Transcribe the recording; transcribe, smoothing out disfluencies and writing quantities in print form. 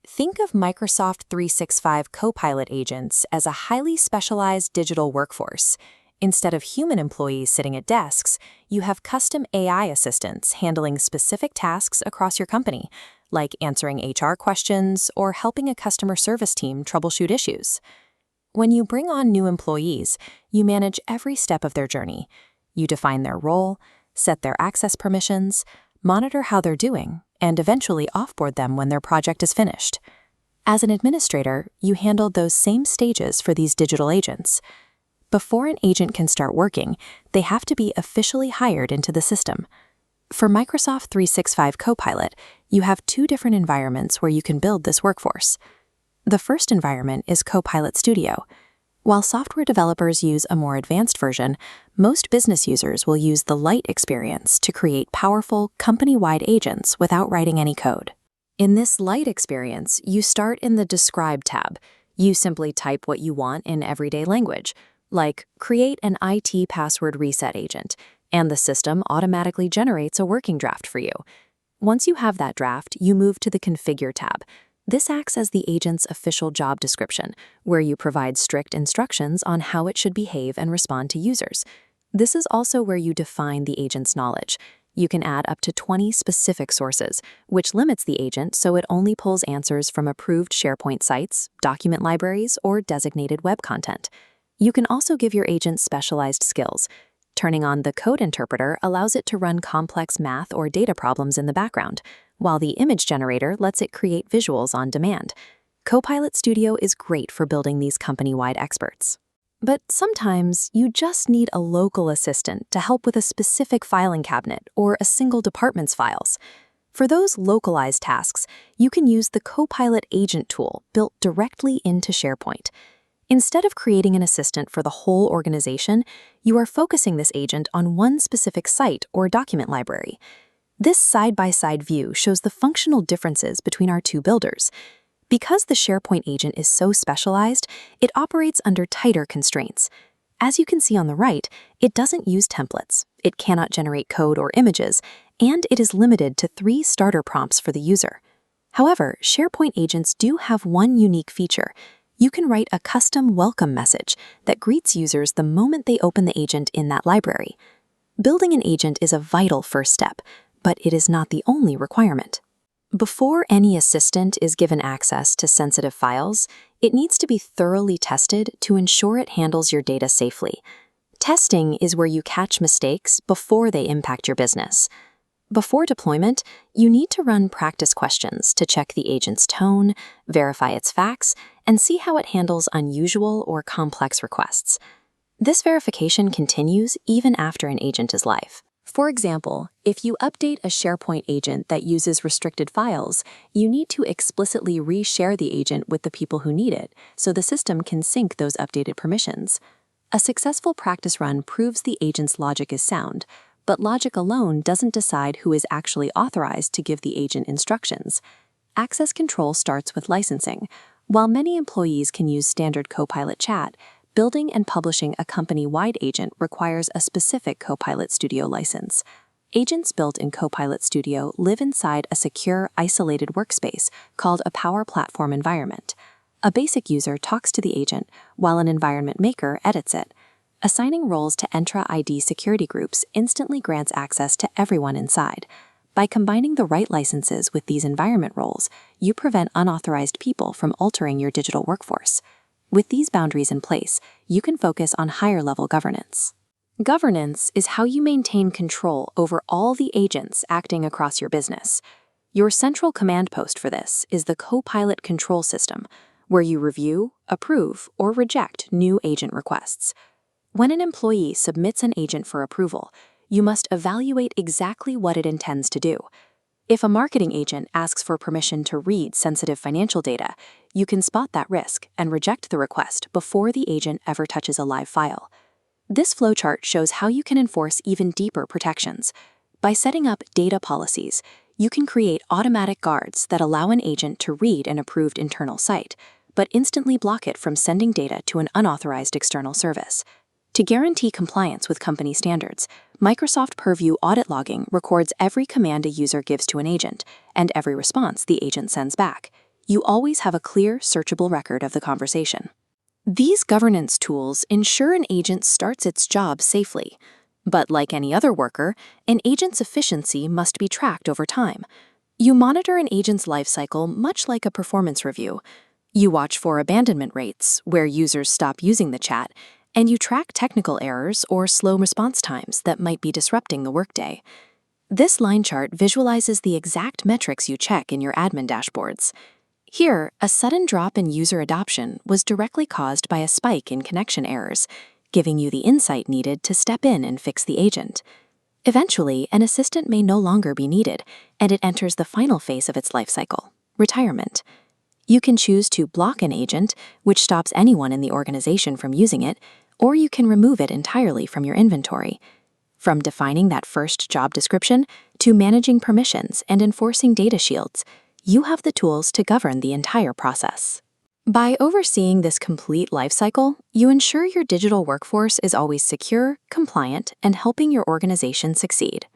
Think of Microsoft 365 Copilot agents as a highly specialized digital workforce. Instead of human employees sitting at desks, you have custom AI assistants handling specific tasks across your company, like answering HR questions or helping a customer service team troubleshoot issues. When you bring on new employees, you manage every step of their journey. You define their role, set their access permissions, monitor how they're doing, and eventually offboard them when their project is finished. As an administrator, you handled those same stages for these digital agents. Before an agent can start working, they have to be officially hired into the system. For Microsoft 365 Copilot, you have two different environments where you can build this workforce. The first environment is Copilot Studio. While software developers use a more advanced version, most business users will use the light experience to create powerful, company-wide agents without writing any code. In this light experience, you start in the Describe tab. You simply type what you want in everyday language, like create an IT password reset agent, and the system automatically generates a working draft for you. Once you have that draft, you move to the Configure tab. This acts as the agent's official job description, where you provide strict instructions on how it should behave and respond to users. This is also where you define the agent's knowledge. You can add up to 20 specific sources, which limits the agent so it only pulls answers from approved SharePoint sites, document libraries, or designated web content. You can also give your agent specialized skills. Turning on the code interpreter allows it to run complex math or data problems in the background, while the image generator lets it create visuals on demand. Copilot Studio is great for building these company-wide experts. But sometimes you just need a local assistant to help with a specific filing cabinet or a single department's files. For those localized tasks, you can use the Copilot Agent tool built directly into SharePoint. Instead of creating an assistant for the whole organization, you are focusing this agent on one specific site or document library. This side-by-side view shows the functional differences between our two builders. Because the SharePoint agent is so specialized, it operates under tighter constraints. As you can see on the right, it doesn't use templates, it cannot generate code or images, and it is limited to 3 starter prompts for the user. However, SharePoint agents do have one unique feature. You can write a custom welcome message that greets users the moment they open the agent in that library. Building an agent is a vital first step, but it is not the only requirement. Before any assistant is given access to sensitive files, it needs to be thoroughly tested to ensure it handles your data safely. Testing is where you catch mistakes before they impact your business. Before deployment, you need to run practice questions to check the agent's tone, verify its facts, and see how it handles unusual or complex requests. This verification continues even after an agent is live. For example, if you update a SharePoint agent that uses restricted files, you need to explicitly re-share the agent with the people who need it, so the system can sync those updated permissions. A successful practice run proves the agent's logic is sound, but logic alone doesn't decide who is actually authorized to give the agent instructions. Access control starts with licensing. While many employees can use standard Copilot chat, building and publishing a company-wide agent requires a specific Copilot Studio license. Agents built in Copilot Studio live inside a secure, isolated workspace called a Power Platform environment. A basic user talks to the agent, while an environment maker edits it. Assigning roles to Entra ID security groups instantly grants access to everyone inside. By combining the right licenses with these environment roles, you prevent unauthorized people from altering your digital workforce. With these boundaries in place, you can focus on higher-level governance. Governance is how you maintain control over all the agents acting across your business. Your central command post for this is the Copilot Control System, where you review, approve, or reject new agent requests. When an employee submits an agent for approval, you must evaluate exactly what it intends to do. If a marketing agent asks for permission to read sensitive financial data, you can spot that risk and reject the request before the agent ever touches a live file. This flowchart shows how you can enforce even deeper protections. By setting up data policies, you can create automatic guards that allow an agent to read an approved internal site, but instantly block it from sending data to an unauthorized external service. To guarantee compliance with company standards, Microsoft Purview audit logging records every command a user gives to an agent and every response the agent sends back. You always have a clear, searchable record of the conversation. These governance tools ensure an agent starts its job safely. But like any other worker, an agent's efficiency must be tracked over time. You monitor an agent's life cycle much like a performance review. You watch for abandonment rates, where users stop using the chat, and you track technical errors or slow response times that might be disrupting the workday. This line chart visualizes the exact metrics you check in your admin dashboards. Here, a sudden drop in user adoption was directly caused by a spike in connection errors, giving you the insight needed to step in and fix the agent. Eventually, an assistant may no longer be needed, and it enters the final phase of its life cycle, retirement. You can choose to block an agent, which stops anyone in the organization from using it, or you can remove it entirely from your inventory. From defining that first job description to managing permissions and enforcing data shields, you have the tools to govern the entire process. By overseeing this complete lifecycle, you ensure your digital workforce is always secure, compliant, and helping your organization succeed.